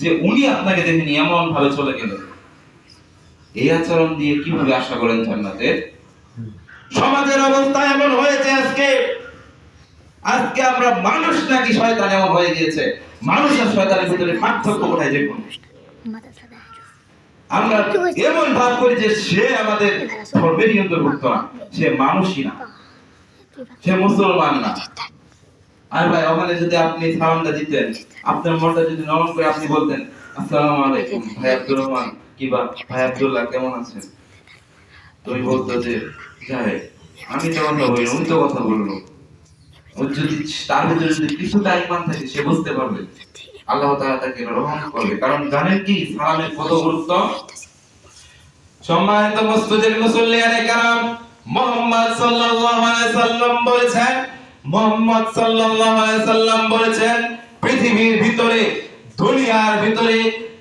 যে উনি আপনাকে দেখেনি এমন ভাবে চলে গেলেন, এই আচরণ দিয়ে কিভাবে আশা করেন জান্নাতের? সমাজের অবস্থা এমন হয়েছে আজকে, আজকে আমরা মানুষ নাকি শয়তান এমন হয়ে গিয়েছে। মানুষ আর শয়তানের ভিতরে পার্থক্য কোথায় দেখুন? আমরা এমন ভাব করি যে সে আমাদের ধর্মেরই অন্তর্ভুক্ত না, সে মানুষই না, সে মুসলমান না। আর ভাই ওখানে যদি আপনি সালামটা দিতেন, আপনার মনটা যদি নরম করে আপনি বলতেন আসসালামু আলাইকুম ভাই আব্দুর রহমান কিবা ভাই আব্দুল্লাহ কেমন আছেন, তুমি বলতো যে যাই আমি তো কথা বলি, উনি তো কথা বললো, ও যদি তার ভিতরে যদি কিছুটা ঈমান থাকে সে বুঝতে পারবে আল্লাহ তাআলা তাকে রহমত করবে। কারণ জানেন কি সালামের কত গুরুত্ব? সম্মানিত মসজিদের মুসল্লিয়ানে কারাম, মুহাম্মদ সাল্লাল্লাহু আলাইহি সাল্লাম বলেছেন, মুহাম্মদ সাল্লাল্লাহু আলাইহি সাল্লাম বলেছেন পৃথিবীর ভিতরে, দুনিয়ার ভিতরে,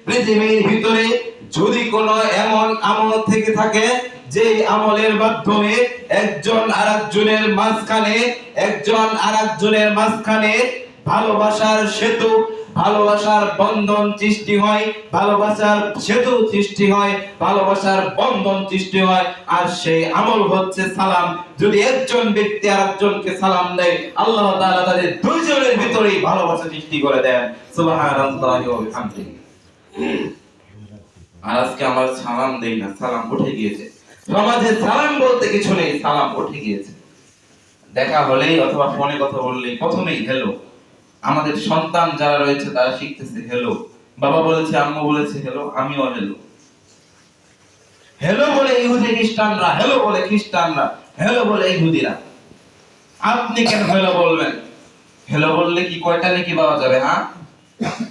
পৃথিবীর ভিতরে যদি কোনো এমন আমল থেকে থাকে যে আমলের মাধ্যমে একজন আরেকজনের মাঝখানে ভালোবাসার সেতু, ভালোবাসার বন্ধন সৃষ্টি হয়, ভালোবাসার সেতু সৃষ্টি হয়, ভালোবাসার বন্ধন সৃষ্টি হয়, আর সেই আমল হচ্ছে সালাম। যদি একজন ব্যক্তি আরেকজনকে সালাম দেয় আল্লাহ তাআলা তাদের দুইজনের ভিতরেই ভালোবাসা সৃষ্টি করে দেন। সুবহানাল্লাহি ওয়া বিহামদিহি। আর আজকে আমরা সালাম দেই না, সালাম উঠে গিয়েছে। সমাজে সালাম বলতে কিছু নেই, সালাম উঠে গিয়েছে। দেখা হলেই অথবা ফোনে কথা বললেই প্রথমেই হ্যালো। আমাদের সন্তান যারা রয়েছে তারা শিখতেছে হ্যালো, বাবা বলেছে আম্মু বলেছে হ্যালো, আমিও হ্যালো। হ্যালো বলে ইহুদি খ্রিস্টানরা, হ্যালো বলে খ্রিস্টানরা, হ্যালো বলে ইহুদিরা। আপনি কেন হ্যালো বলবেন? হ্যালো বললে কি কয়টা নেকি পাওয়া যাবে? হ্যাঁ,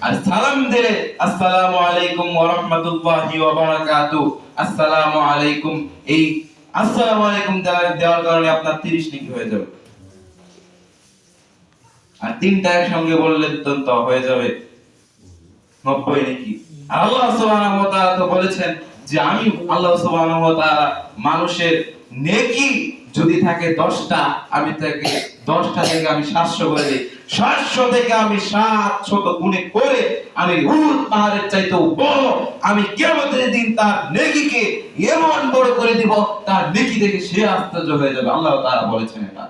আর সালাম দিলে আসসালামু আলাইকুম ওয়া রাহমাতুল্লাহি ওয়া বারাকাতুহু, আসসালামু আলাইকুম, এই আসসালামু আলাইকুম দেওয়ার কারণে আপনার 30 নেকি হয়ে যাবে। আর তিনটা একসঙ্গে বললে তো হয়ে যাবে 90 নেকি। আর আল্লাহ সুবহানাহু ওয়া তাআলা তো বলেছেন যে আমি আল্লাহ সুবহানাহু ওয়া তাআলা মানুষের নেকি যদি থাকে 10টা, আমি তাকে 10টা থেকে আমি 700 করে দিই, 700 থেকে আমি 700 গুণে করে আমি উহুদ পাহাড়ের চাইতেও বড়, আমি কিয়ামতের দিন তার নেকিকে এমন বড় করে দিব, তার নেকি দেখে সে আশ্চর্য হয়ে যাবে। আল্লাহ তাআলা বলেছেন এটা,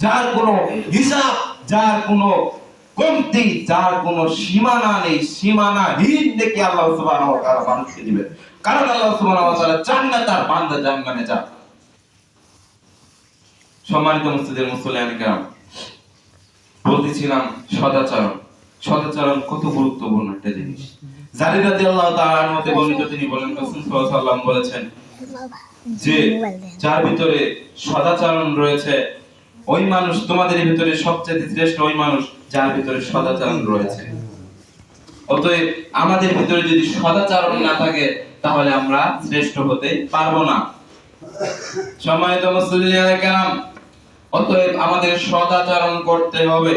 যার কোনো হিসাব, যার কোনো কমতি, যার কোনো সীমানা নেই, সীমানাহীন নেকি আল্লাহ সুবহানাহু ওয়া তাআলা মানুষকে দিবেন। কারণ আল্লাহ সুবহানাহু ওয়া তাআলা চান না তার বান্দা জান্নাতে যাক। সম্মানিত মুসলিদের মুসলিয়ান کرام, বলতেছিলাম সদাচরণ। সদাচরণ কত গুরুত্বপূর্ণ একটা জিনিস। জারির রাদিয়াল্লাহু তাআলা আনহু বর্ণিত, তিনি বলেন রাসূল সাল্লাল্লাহু আলাইহি ওয়াসাল্লাম বলেছেন যে যার ভিতরে সদাচরণ রয়েছে ওই মানুষ তোমাদের ভিতরে সবচেয়ে শ্রেষ্ঠ, ওই মানুষ যার ভিতরে সদাচরণ রয়েছে। অতএব আমাদের ভিতরে যদি সদাচরণ না থাকে তাহলে আমরা শ্রেষ্ঠ হতে পারবো না। সম্মানিত মুসলিয়ান کرام, অতএব আমাদের সদাচরণ করতে হবে,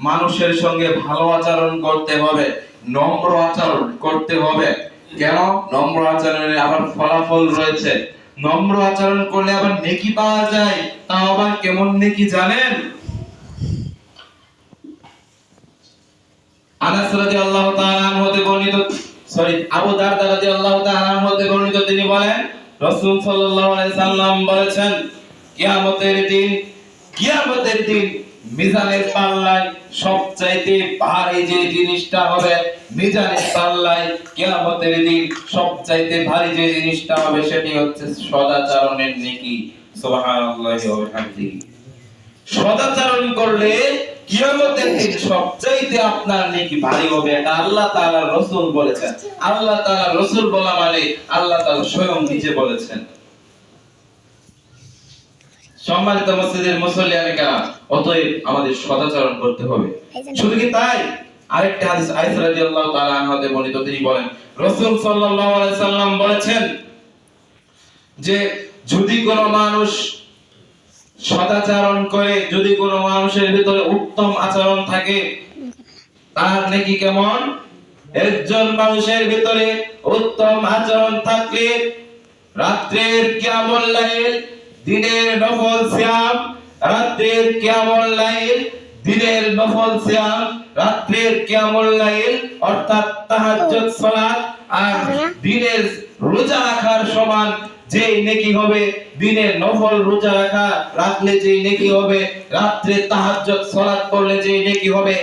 মানুষের সঙ্গে ভালো আচরণ করতে হবে, নম্র আচরণ করতে হবে। কেন? নম্র আচরণের আবার ফলাফল রয়েছে। নম্র আচরণ করলে আবার নেকি পাওয়া যায়। তা আবার কেমন নেকি জানেন? আনাস রাদিয়াল্লাহু তাআলা আনহু হতে বর্ণিত, আবু দারদা রাদিয়াল্লাহু তাআলা আনহু হতে বর্ণিত, তিনি বলেন রাসূল সাল্লাল্লাহু আলাইহি সাল্লাম বলেছেন কিয়ামতের দিন মিজানের পাল্লায় সবচাইতে ভারী যে জিনিসটা হবে, মিজানের পাল্লায় কিয়ামতের দিন সবচাইতে ভারী যে জিনিসটা হবে সেটি হচ্ছে সদাচরণের নেকি। সুবহানাল্লাহি ওয়া বিহামদিহি। সদাচরণ করলে কিয়ামতের দিন সবচাইতে আপনার নেকি ভারী হবে, এটা আল্লাহ তাআলার রাসূল বলেছেন। আল্লাহ তাআলার রাসূল বলা মানে আল্লাহ তাআলা স্বয়ং নিজে বলেছেন। সম্মানিত মসজিদের মুসল্লিয়ানে کرام, অতএব আমাদের সদাচরণ করতে হবে। শুধু কি তাই, আরেকটা হাদিস আয়েশা রাদিয়াল্লাহু তাআলা আনহা হতে বর্ণিত, তিনি বলেন রাসূল সাল্লাল্লাহু আলাইহি সাল্লাম বলেছেন যে যদি কোনো মানুষ সদাচরণ করে, যদি কোনো মানুষের ভিতরে উত্তম আচরণ থাকে, তার নেকি কেমন? একজন মানুষের ভিতরে উত্তম আচরণ থাকলে রাত্রের কিয়ামুল লাইল, দিনের নফল সিয়াম, রাত্রের কিয়ামুল লাইল, দিনের নফল সিয়াম, রাত্রের কিয়ামুল লাইল অর্থাৎ তাহাজ্জুদ সালাত আর দিনের রোজা রাখার সমান যেই নেকি হবে, দিনের নফল রোজা রাখলে যেই নেকি হবে, রাত্রে তাহাজ্জুদ সালাত পড়লে যেই নেকি হবে,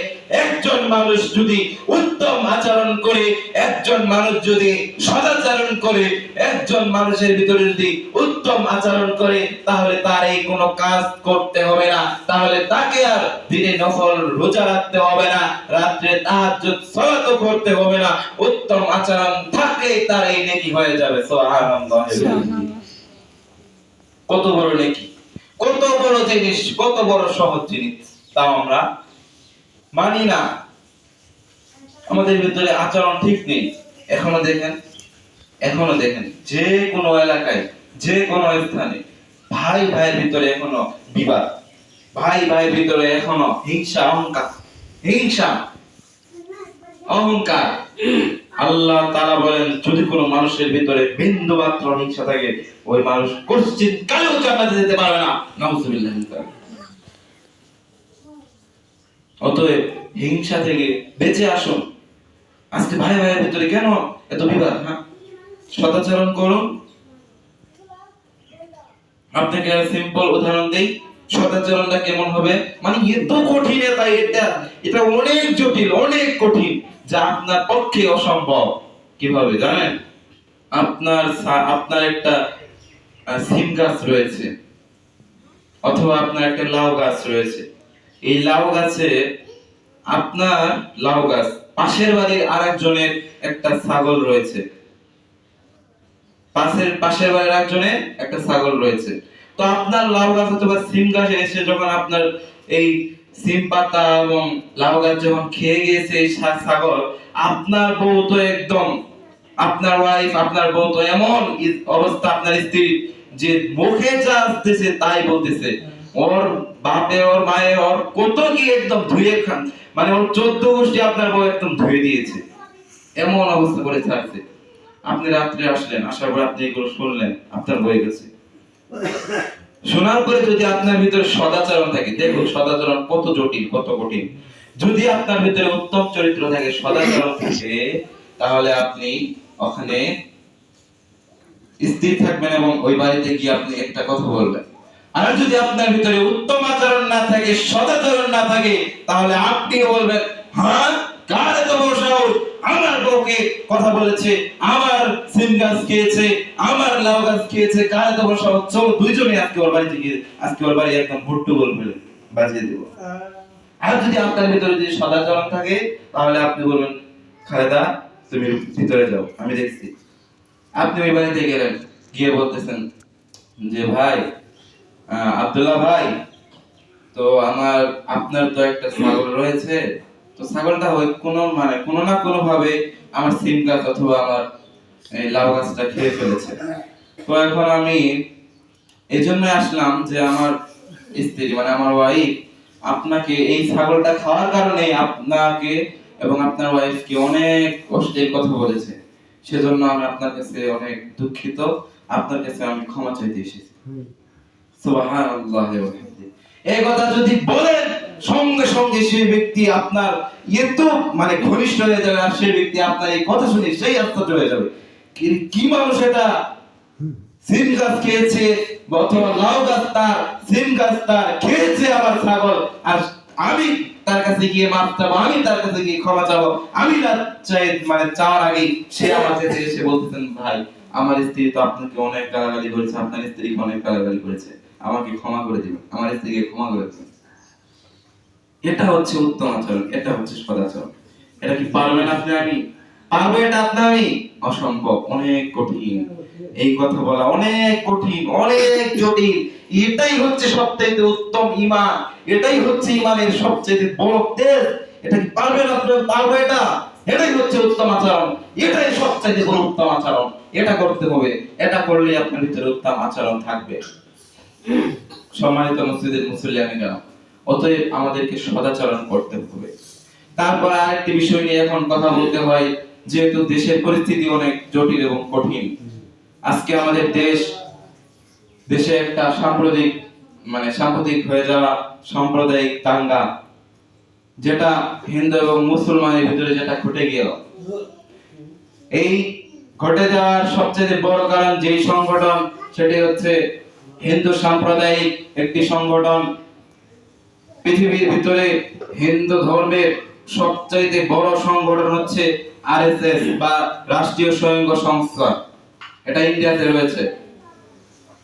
একজন মানুষ যদি উত্তম আচরণ করে, একজন মানুষ যদি সদাচরণ করে, একজন মানুষের ভিতরে যদি উত্তম আচরণ করে, তাহলে তার এই কোনো কাজ করতে হবে না, তাহলে তাকে আর দিনে নফল রোজা রাখতে হবে না, রাত্রে তাহাজ্জুদ সালাতও করতে হবে না, উত্তম আচরণ থাকলেই তার এই নেকি হয়ে যাবে। সুবহানাল্লাহ। কত বড় নেকি, কত বড় জিনিস, কত বড় সহজ জিনিস, তাও আমরা মানি না। আমাদের ভিতরে আচরণ ঠিক নেই। এখনো দেখেন যে কোনো এলাকায়, যে কোনো স্থানে ভাই ভাইয়ের ভিতরে এখনো বিবাদ, ভাই ভাইয়ের ভিতরে এখনো হিংসা, অহংকার। আল্লাহ তাআলা বলেন, যদি কোনো মানুষের ভিতরে বিন্দু মাত্র হিংসা থাকে, ওই মানুষ কোশ্চিন কালেও জান্নাতে যেতে পারবে না। নাউযুবিল্লাহ। অতএব হিংসা থেকে বেঁচে আসুন। আজকে ভাই ভাইয়ের ভিতরে কেন এত বিবাদ? সদাচরণ করুন। আপনাকে সিম্পল উদাহরণ দেই, সদাচরণটা কেমন হবে, মানে এত কঠিন, এটা অনেক জটিল, অনেক কঠিন, যা আপনার পক্ষে অসম্ভব। কিভাবে জানেন? আপনার একটা সিম গাছ রয়েছে, অথবা আপনার একটা লাউ গাছ রয়েছে। এই লাউ গাছে, আপনার লাউ গাছ, পাশের বাড়ির আরেকজনের একটা ছাগল রয়েছে, পাশের বাড়ির আরেকজনের একটা ছাগল রয়েছে। তো আপনার লাউ গাছ অথবা সিম গাছ এসে যখন আপনার এই সিম পাতা এবং লাউ গাছ যখন খেয়ে গিয়েছে এই ছাগল, আপনার বউ তো একদম, আপনার বউ তো এমন অবস্থা, আপনার স্ত্রী, যে মুখে যা আসতেছে তাই বলতেছে, ওর বাপে, ওর মায়ে, ওর কত কি একদম ধুয়ে খান, মানে ওর 14 গোষ্ঠী আপনার বউ একদম ধুয়ে দিয়েছে, এমন অবস্থা করে ছাড়ছে। আপনি রাত্রে আসলেন, আসার পর আপনি এগুলো শুনলেন, আপনার বই গেছে। শোনার পরে যদি আপনার ভিতরে সদাচরণ থাকে, দেখুন সদাচরণ কত জটিল, কত কঠিন। যদি আপনার ভিতরে উত্তম চরিত্র থাকে, সদাচরণ থাকে, তাহলে আপনি ওখানে স্থির থাকবেন এবং ওই বাড়িতে গিয়ে আপনি একটা কথা বলবেন। আর যদি আপনার ভিতরে উত্তম আচরণ না থাকে, সদাচরণ না থাকে, তাহলে আপনি বলবেন, হ্যাঁ, কার এত বড় সাহস, আমার বউকে কথা বলেছে, আমার সিম গাছ খেয়েছে, আমার লাউ গাছ খেয়েছে, কার এত বড় সাহস, চলো দুইজনে আজকে ওর বাড়িতে গিয়ে, আজকে ওর বাড়ি একদম ভুট্টু বলবে, বাজিয়ে দেব। আর যদি আপনার ভিতরে যদি সদাচরণ থাকে, তাহলে আপনি বলবেন, খালেদা তুমি ভিতরে যাও, আমি দেখছি। আপনি ওই বাড়িতে গেলেন, গিয়ে বলতেছেন যে, ভাই আব্দুল্লাহ ভাই, তো আপনার তো একটা ছাগল রয়েছে, তো ছাগলটা ওই কোনো না কোনো ভাবে আমার সিম গাছ অথবা আমার এই লাউ গাছটা খেয়ে ফেলেছে। তো এখন আমি এই জন্য আসলাম যে আমার স্ত্রী, মানে আমার ওয়াইফ, আপনাকে এই ছাগলটা খাওয়ার কারণে আপনাকে এবং আপনার ওয়াইফকে অনেক অশ্লীল কথা বলেছে, সেজন্য আমি আপনার কাছে অনেক দুঃখিত, আপনার কাছে আমি ক্ষমা চাইতে এসেছি। সুবহানাল্লাহ ওয়া বিহামদিহি। এই কথা যদি বলেন, সঙ্গে সঙ্গে সেই ব্যক্তি আপনার এত মানে ঘনিষ্ঠ হয়ে যাবে, আর সেই ব্যক্তি আপনার এই কথা শুনে সেই আশ্চর্য হয়ে যাবে, কি মানুষ এটা, সিম গাছ খেয়েছে অথবা লাউ গাছ তার, সিম গাছ তার, খেয়েছে আমার ছাগল, আর আমি তার কাছে গিয়ে মাপ চাবো, আমি তার কাছে গিয়ে ক্ষমা চাবো, আমি না চাই, মানে চাওয়ার আগে সে আমার কাছে এসে বলতেছেন, ভাই আমার স্ত্রী তো আপনাকে অনেক গালাগালি করেছে, আপনার স্ত্রীকে অনেক গালাগালি করেছে, আমাকে ক্ষমা করে দিবেন, আমার স্ত্রীকে ক্ষমা করে দিবেন। এটা হচ্ছে উত্তম আচরণ, এটা হচ্ছে সদাচরণ। এটা কি পারবেন আপনি? আমি পারবো? এটা আপনি আমি? অসম্ভব, অনেক কঠিন। এই কথা বলা অনেক কঠিন, অনেক জটিল। এটাই হচ্ছে সবচেয়ে উত্তম ঈমান, এটাই হচ্ছে ঈমানের সবচেয়ে বড় তেজ। এটা কি পারবেন আপনি? পারবো এটা? এটাই হচ্ছে উত্তম আচরণ, এটাই সবচেয়ে বড় উত্তম আচরণ। এটা করতে হবে, এটা করলে আপনার ভিতরে উত্তম আচরণ থাকবে। সম্মানিত মসজিদের মুসল্লিয়ানেরা, অতএব আমাদেরকে সদাচরণ করতে হবে। তারপর আরেকটি বিষয় নিয়ে এখন কথা বলতে হয়, যেহেতু দেশের পরিস্থিতি অনেক জটিল এবং কঠিন। আজকে আমাদের দেশে একটা সাম্প্রতিক হয়ে যাওয়া সাম্প্রদায়িক দাঙ্গা, যেটা হিন্দু এবং মুসলমানের ভিতরে যেটা ঘটে গেল, এই ঘটে যাওয়ার সবচেয়ে বড় কারণ যেই সংগঠন, সেটি হচ্ছে হিন্দু সাম্প্রদায়িক একটি সংগঠন। পৃথিবীর ভিতরে হিন্দু ধর্মের সবচেয়ে বড় সংগঠন হচ্ছে আরএসএস বা রাষ্ট্রীয় স্বয়ংসেবক সংস্থা। এটা ইন্ডিয়াতে রয়েছে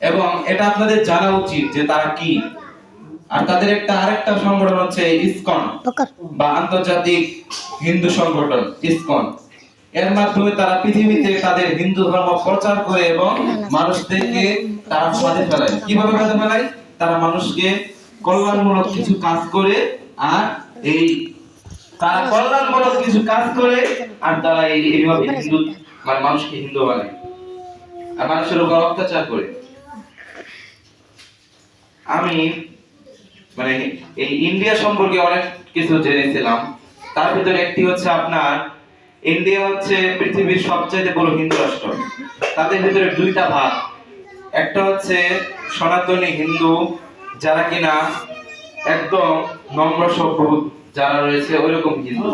এবং এটা আপনাদের জানা উচিত যে তারা কি। আর তাদের আরেকটা সংগঠন হচ্ছে ইসকন বা আন্তর্জাতিক হিন্দু সংগঠন ইসকন। এর মাধ্যমে তারা পৃথিবীতে তাদের হিন্দু ধর্ম প্রচার করে এবং মানুষদেরকে তারা ফাঁদে ফেলায়। কিভাবে ফাঁদে ফেলায়? তারা মানুষকে কল্যাণমূলক কিছু কাজ করে, আর তারা কল্যাণমূলক কিছু কাজ করে আর তারা এইভাবে হিন্দু মানে মানুষকে হিন্দু বানায় আর মানুষের উপর অত্যাচার করে। আমি মানে এই ইন্ডিয়া সম্পর্কে অনেক কিছু জেনেছিলাম। তার ভিতরে একটি হচ্ছে আপনার ইন্ডিয়া হচ্ছে পৃথিবীর সবচেয়ে বড় হিন্দু রাষ্ট্র। তাদের ভিতরে দুইটা ভাগ, একটা হচ্ছে সনাতনী হিন্দু যারা কিনা একদম নম্র সভ্য যারা রয়েছে ওইরকম হিন্দু,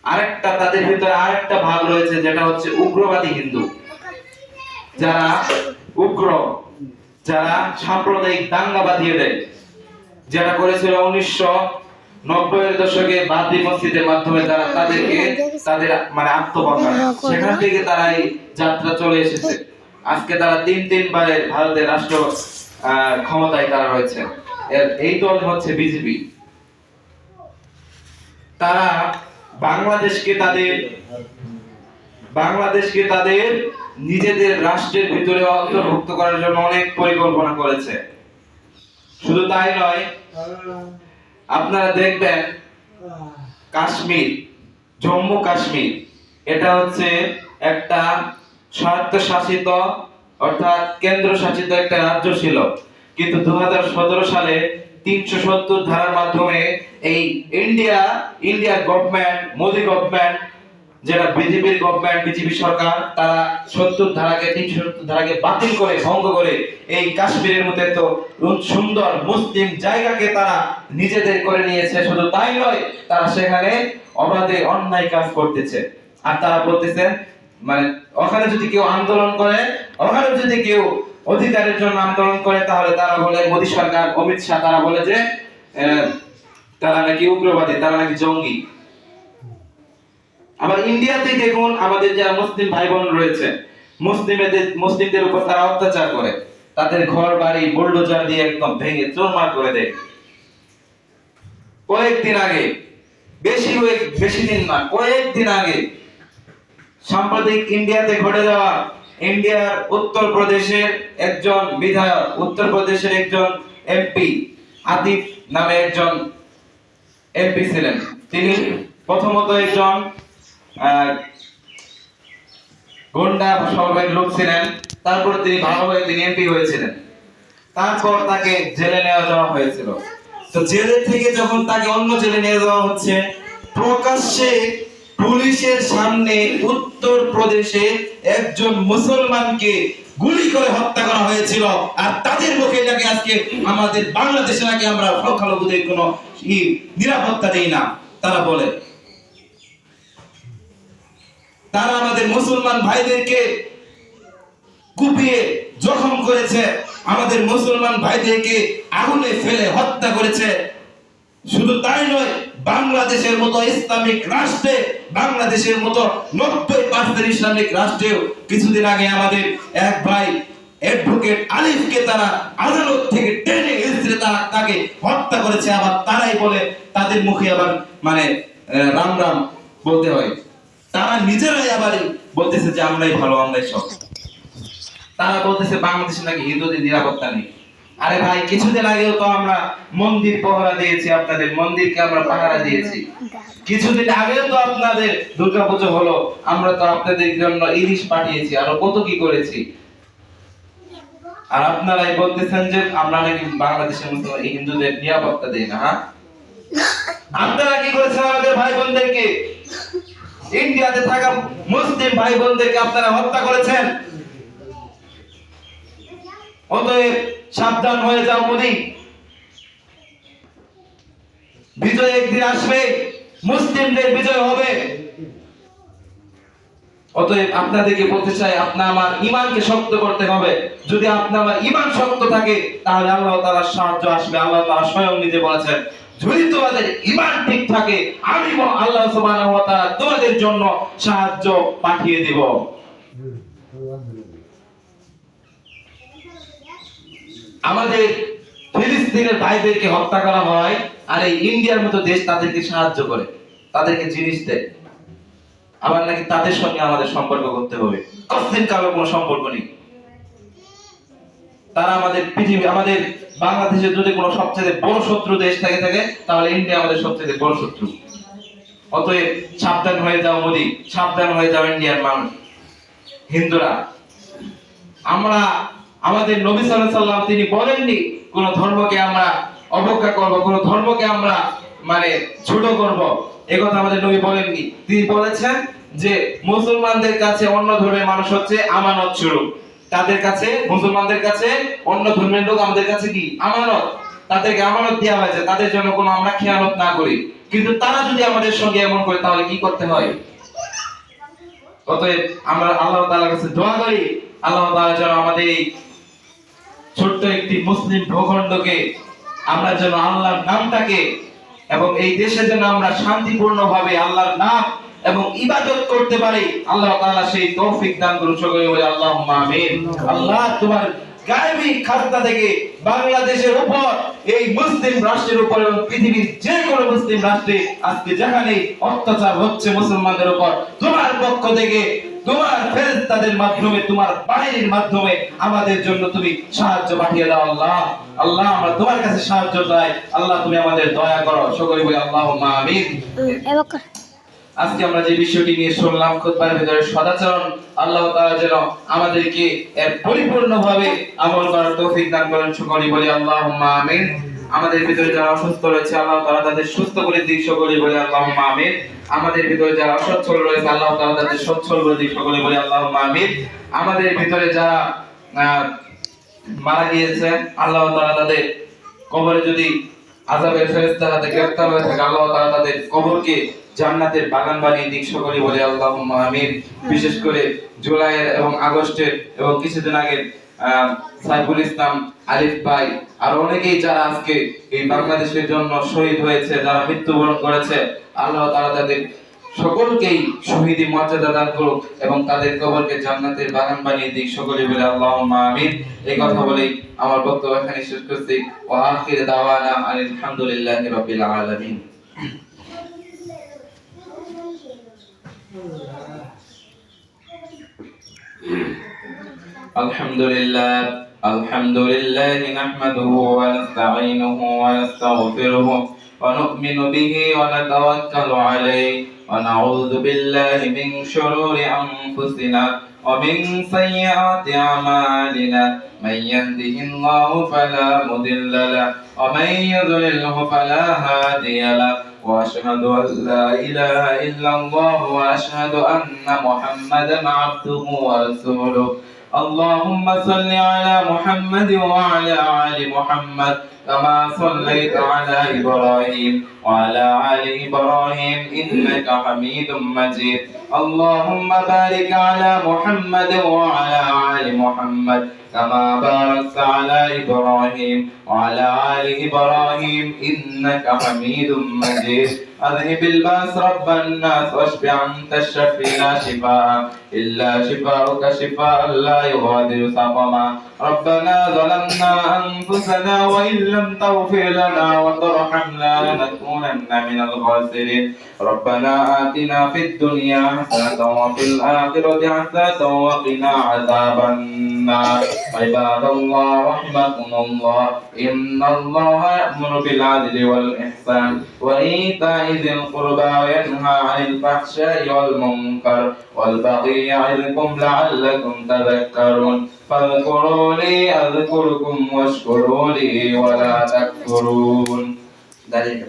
আরেকটা তাদের ভিতরে আরেকটা ভাগ রয়েছে যেটা হচ্ছে উগ্রবাদী হিন্দু, যারা উগ্র, যারা সাম্প্রদায়িক দাঙ্গা বাঁধিয়ে দেয়, যেটা করেছিল 1990-এর দশকে বাবরি মসজিদের মাধ্যমে তারা তাদের মানে আত্মপ্রকাশ, সেখান থেকে তারা এই যাত্রা চলে এসেছে। আজকে তারা তিনবারের ভারতের রাষ্ট্র ক্ষমতায় তারা রয়েছে। এই দল হচ্ছে বিজেপি। তারা বাংলাদেশকে তাদের নিজেদের রাষ্ট্রের ভিতরে অন্তর্ভুক্ত করার জন্য অনেক পরিকল্পনা করেছে। শুধু তাই নয়, আপনারা দেখবেন কাশ্মীর, জম্মু কাশ্মীর, এটা হচ্ছে একটা স্বায়ত্তশাসিত অর্থাৎ কেন্দ্রশাসিত একটা রাজ্য ছিল, কিন্তু 2017 সালে 370 ধারার মাধ্যমে এই ইন্ডিয়া গভর্নমেন্ট, মোদি গভর্নমেন্ট, যেটা বিজেপির গভর্নমেন্ট, বিজেপি সরকার, তারা 370 ধারাকে বাতিল করে, ভঙ্গ করে এই কাশ্মীরের মধ্যে তো সুন্দর মুসলিম জায়গাকে তারা নিজেদের করে নিয়েছে। শুধু তাই নয়, তারা সেখানে অবাধে অন্যায় কাজ করতেছে। আর তারা বলতেছে মানে ওখানে যদি কেউ আন্দোলন করে, ওখানে যদি কেউ অধিকারের জন্য আন্দোলন করে, তাহলে তারা বলে, মোদী সরকার, অমিত শাহ, তারা বলে যে তারা নাকি উগ্রবাদী, তারা নাকি জঙ্গি। আবার ইন্ডিয়াতে দেখুন আমাদের যারা মুসলিম ভাই বোন রয়েছে, মুসলিমদের উপর তারা অত্যাচার করে, তাদের ঘর বাড়ি বুলডোজার দিয়ে একদম ভেঙে চুরমার করে দেয়। কয়েকদিন আগে, বেশি দিন না, কয়েকদিন আগে সাম্প্রতিক ইন্ডিয়াতে ঘটে যাওয়া, ইন্ডিয়ার উত্তরপ্রদেশের একজন বিধায়ক, উত্তরপ্রদেশের একজন এমপি, আতিফ নামে একজন এমপি ছিলেন। তিনি প্রথমত একজন গুন্ডা স্বভাবের লোক ছিলেন, তারপর তিনি ভালোভাবে এমপি হয়েছিলেন। তারপর তাকে জেলে নেওয়া যাওয়া হয়েছিল। তো জেলে থেকে যখন তাকে অন্য জেলে নিয়ে যাওয়া হচ্ছে, প্রকাশ্যে পুলিশের সামনে উত্তরপ্রদেশে একজন মুসলমানকে গুলি করে হত্যা করা হয়েছিল। আর তাদের মুখে নাকি আজকে আমাদের বাংলাদেশে নাকি আমরা সংখ্যালঘুদের কোনো নিরাপত্তা দেই না। তারা বলে তারা আমাদের মুসলমান ভাইদেরকে কুপিয়ে জখম করেছে, আমাদের মুসলমান ভাইদেরকে আগুনে ফেলে হত্যা করেছে। শুধু তাই নয়, বাংলাদেশের মতো ইসলামিক রাষ্ট্রে, বাংলাদেশের মতো 90% ইসলামিক রাষ্ট্রেও কিছুদিন আগে আমাদের এক ভাই অ্যাডভোকেট আলিফকে তারা আদালত থেকে টেনে হিঁচড়ে তাকে হত্যা করেছে। আবার তারাই বলে, তাদের মুখে আবার মানে রাম রাম বলতে হয়, তারা নিজেরাই আবার বলতেছে যে আমরাই ভালো, আমরাই সব। তারা বলতেছে বাংলাদেশে নাকি হিন্দুদের নিরাপত্তা নেই। আরে ভাই, কিছুদিন আগেও তো আমরা মন্দির পাহারা দিয়েছি, আপনাদের মন্দিরকে আমরা পাহারা দিয়েছি। কিছুদিন আগেও তো আপনাদের দুর্গাপুজো হলো, আমরা তো আপনাদের জন্য ইলিশ পাঠিয়েছি, আরো কত কি করেছি। আর আপনারাই বলতেছেন যে আমরা নাকি বাংলাদেশের মুসলমান হিন্দুদের নিরাপত্তা দেই না। হ্যাঁ, আপনারা কি করেছেন? আমাদের ভাই বোনদেরকে, ইন্ডিয়াতে থাকা মুসলিম ভাই বোনদেরকে আপনারা হত্যা করেছেন। অতএব সাবধান হয়ে যাও মোদি। বিজয় একদিন আসবে, মুসলিমদের বিজয় হবে। অতএব আপনাদেরকে বলতে চাই, আপনার আমার ঈমানকে শক্ত করতে হবে। যদি আপনার আমার ঈমান শক্ত থাকে, তাহলে আল্লাহ তাআলার সাহায্য আসবে। আল্লাহ তাআলা স্বয়ং নিজে বলেছেন, যদি তোমাদের ঈমান ঠিক থাকে, আমি আল্লাহ সুবহানাহু ওয়া তাআলা তোমাদের জন্য সাহায্য পাঠিয়ে দেব। আমাদের ফিলিস্তিনের ভাইদেরকে হত্যা করা হয়, আর এই ইন্ডিয়ার মতো দেশ তাদেরকে সাহায্য করে, তাদেরকে জিনিস দেয়। আবার নাকি তাদের সঙ্গে আমাদের সম্পর্ক করতে হবে। কতদিন কারো কোনো সম্পর্ক নেই। তারা আমাদের পৃথিবী, আমাদের বাংলাদেশের যদি কোনো সবচেয়ে বড় শত্রু দেশ থাকে তাহলে ইন্ডিয়া আমাদের সবচেয়ে বড় শত্রু। অতএব সাবধান হয়ে যাও মোদি, সাবধান হয়ে যাও ইন্ডিয়ার মানুষ, হিন্দুরা। আমরা আমাদের নবী সাল্লাল্লাহু আলাইহি সাল্লাম তিনি বলেননি কোন ধর্মকে আমরা অবজ্ঞা করব, কোন ধর্মকে আমরা মানে ছোট করব, এই কথা আমাদের নবী বলেননি। তিনি বলেছেন যে মুসলমানদের কাছে অন্য ধর্মের মানুষ হচ্ছে আমানত স্বরূপ। তাদের কাছে, মুসলমানদের কাছে অন্য ধর্মের লোক আমাদের কাছে কি আমানত, তাদেরকে আমানত দেওয়া হয়েছে, তাদের জন্য কোনো আমরা খেয়ানত না করি। কিন্তু তারা যদি আমাদের সঙ্গে এমন করে তাহলে কি করতে হয়? অতএব আমরা আল্লাহ তাআলার কাছে দোয়া করি, আল্লাহ তাআলা যেন আমাদের এই ছোট্ট একটি মুসলিম ভূখণ্ডকে আমরা যেন আল্লাহর নামটাকে এবং এই দেশে যেন আমরা শান্তিপূর্ণভাবে আল্লাহর নাম এবং ইবাদত করতে পারি, আল্লাহ তাআলা সেই তৌফিক দান করুন। সকলে বলি আল্লাহুম্মা আমিন। আল্লাহ তোমার গায়েবী খাজনা থেকে বাংলাদেশের উপর, এই মুসলিম রাষ্ট্রের উপর এবং পৃথিবীর যে কোনো মুসলিম রাষ্ট্রে আজকে যেখানে অত্যাচার হচ্ছে মুসলমানদের উপর, তোমার পক্ষ থেকে তোমার ফেরেশতাদের মাধ্যমে, তোমার বাহিনীর মাধ্যমে আমাদের জন্য তুমি সাহায্য পাঠিয়ে দাও। আল্লাহ, আল্লাহ আমরা তোমার কাছে সাহায্য চাই। আল্লাহ তুমি আমাদের দয়া করো। সকলে বলি আল্লাহুম্মা আমিন। আজকে আমরা যে বিষয়টি নিয়ে শুনলাম খুতবার ভিতরে সদাচরণ, আল্লাহ তাআলা যেন আমাদেরকে এর পরিপূর্ণভাবে আমল করার তৌফিক দান করেন। সকলে বলি আল্লাহুম্মা আমিন। আমাদের ভিতরে যারা অসুস্থ রয়েছে আল্লাহ তাআলা তাদের সুস্থ করে দিক। সকলে বলি আল্লাহুম্মা আমিন। আমাদের ভিতরে যারা অসচ্ছল রয়েছে আল্লাহ তাআলা তাদের সচ্ছল করে দিক। সকলে বলি আল্লাহুম্মা আমিন। আমাদের ভিতরে যারা মারা গিয়েছে আল্লাহ তাআলা তাদের কবরে যদি আযাবের ফেরেশতা হাতে গ্রেফতার হয়ে থাকে, আল্লাহ তাআলা তাদের কবরকে জান্নাতের বাগান বানিয়ে দিক। সকলে বলে আল্লাহুম্মা আমিন। বিশেষ করে জুলাইয়ের এবং আগস্টের এবং কিছুদিন আগে সাইফুল ইসলাম আলিফ ভাই আর অনেকেই যারা আজকে এই বাংলাদেশের জন্য শহীদ হয়েছে, যারা মৃত্যুবরণ করেছে, আল্লাহ তাআলা তাদের সকলকেই শহীদি মর্যাদা দান করুক এবং তাদের কবরকে জান্নাতের বাগান বানিয়ে দিক। সকলে বলে আল্লাহুম্মা আমিন। এই কথা বলেই আমার বক্তব্য এখানে শেষ করছি। ওয়া আখির দাওয়ানা আলহামদুলিল্লাহি রাব্বিল আলামিন। আলহামদুলিল্লাহ আলহামদুলিল্লাহি নাহমাদুহু ওয়া নাস্তাঈনুহু ওয়া নাস্তাগফিরুহু ওয়া নু'মিনু বিহি ওয়া নাতাওয়াক্কালু আলাইহি ওয়া নাউযু বিল্লাহি মিন শুরুরি আনফুসিনা ওয়া মিন সাইয়্যাতি আমালিনা মান ইয়াহদিহিল্লাহু ফালা মুদিল্লা লাহু ওয়া মান ইউদ্লিলহু ফালা হাদিয়া লাহু ওয়া আশহাদু আল লা ইলাহা ইল্লাল্লাহু ওয়া আশহাদু আন্না মুহাম্মাদান আবদুহু ওয়া রাসূলুহু। اللهم صل على محمد وعلى آل محمد كما صليت على إبراهيم وعلى آل إبراهيم إنك حميد مجيد. اللهم بارك على محمد وعلى آل محمد كما باركت على إبراهيم وعلى آل إبراهيم إنك حميد مجيد. أذهب الباس رب الناس واشف أنت الشافي لا شفاء إلا شفاؤك شفاء لا يغادر سقما. ربنا ظلمنا أنفسنا وإن لم تغفر لنا وترحمنا لنكونن من الخاسرين. ربنا آتنا في الدنيا حسنة وفي الآخرة حسنة وقنا عذاب النار. عباد الله رحمكم الله إن الله يأمر بالعدل والإحسان وإيتاء ذي القربى وينهى عن الفحشاء والمنكر والبغي يعظكم لعلكم تذكرون. فاذكروني أذكركم واشكروا لي ولا تكفرون. ذلك